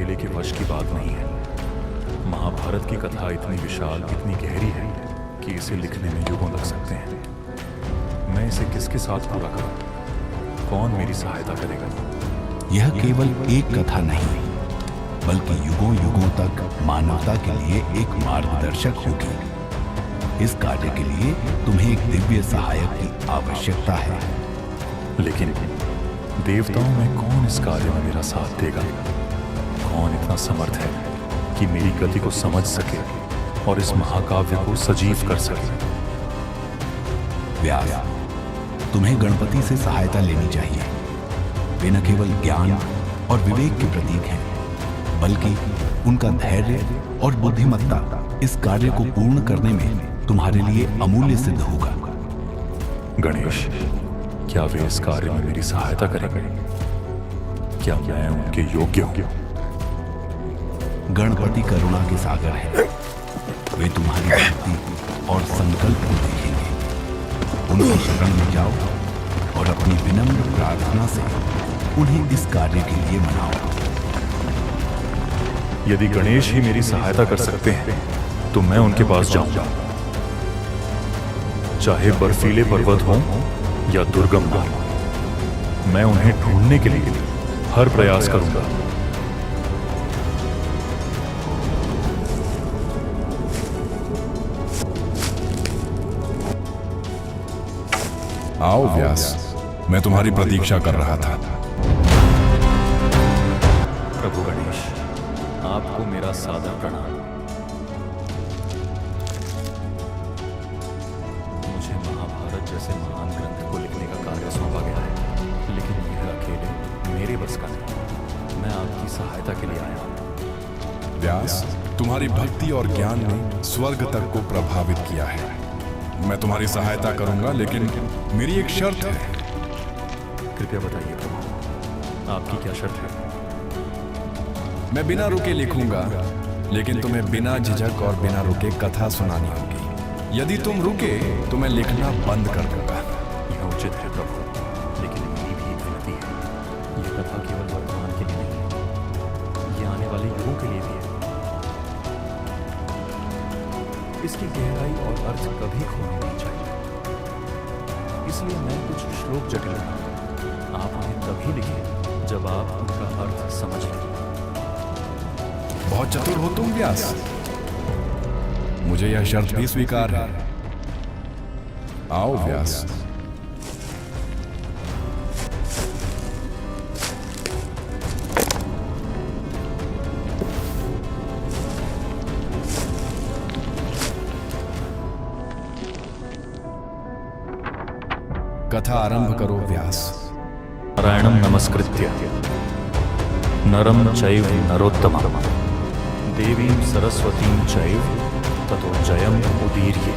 अकेले के वश की बात नहीं है। महाभारत की कथा इतनी विशाल, इतनी गहरी है कि इसे लिखने में युगों लग सकते हैं। मैं इसे किसके साथ पूरा करूं? कौन मेरी सहायता करेगा? यह केवल एक कथा नहीं, बल्कि युगों युगों तक मानवता के लिए एक मार्गदर्शक होगी। इस कार्य के लिए तुम्हें एक दिव्य सहायक की आवश्यकता है। लेकिन देवताओं में कौन इस कार्य में मेरा साथ देगा? कौन इतना समर्थ है कि मेरी गति को समझ सके और इस महाकाव्य को सजीव कर सके? व्यास, तुम्हें गणपति से सहायता लेनी चाहिए। वे न केवल ज्ञान और विवेक के प्रतीक हैं, बल्कि उनका धैर्य और बुद्धिमत्ता इस कार्य को पूर्ण करने में तुम्हारे लिए अमूल्य सिद्ध होगा। गणेश, क्या वे इस कार्य में मेरी सहायता करेंगे? क्या मैं उनके योग्य हूं? गणपति करुणा के सागर है। वे तुम्हारी भक्ति और संकल्प को देखेंगे। उनकी शरण में जाओ और अपनी विनम्र प्रार्थना से उन्हें इस कार्य के लिए मनाओ। यदि गणेश ही मेरी सहायता कर सकते हैं तो मैं उनके पास जाऊंगा, चाहे बर्फीले पर्वत हों या दुर्गम मार्ग। मैं उन्हें ढूंढने के लिए हर प्रयास करूंगा। आओ व्यास, मैं तुम्हारी प्रतीक्षा कर रहा था। प्रभु गणेश, आपको मेरा सादर प्रणाम। मुझे महाभारत जैसे महान ग्रंथ को लिखने का कार्य सौंपा गया है, लेकिन यह अकेले मेरे बस का नहीं। मैं आपकी सहायता के लिए आया हूं। व्यास, तुम्हारी भक्ति और ज्ञान ने स्वर्ग तक को प्रभावित किया है। मैं तुम्हारी सहायता करूंगा, लेकिन मेरी एक शर्त है। कृपया बताइए प्रभु, आपकी क्या शर्त है? मैं बिना रुके लिखूंगा, लेकिन तुम्हें बिना झिझक और बिना रुके कथा सुनानी होगी। यदि तुम रुके तो मैं लिखना बंद कर दूंगा। यह उचित है प्रभु, लेकिन मेरी भी एक विनती है। यह कथा केवल वर्तमान के लिए नहीं है, यह आने वाले युगों के लिए भी है। इसकी गहराई और अर्थ कभी खोना नहीं चाहिए। इसलिए मैं कुछ श्लोक जटिल रहा। आप उन्हें तभी लिखें जब आप उनका अर्थ समझ लें। बहुत चतुर हो तुम व्यास। मुझे यह शर्त भी स्वीकार है। आओ व्यास। कथा आरंभ करो व्यास। नारायणं नमस्कृत्य नरं चैव नरोत्तमं देवीं सरस्वतीं चैव ततो जयम् उदीर्ये।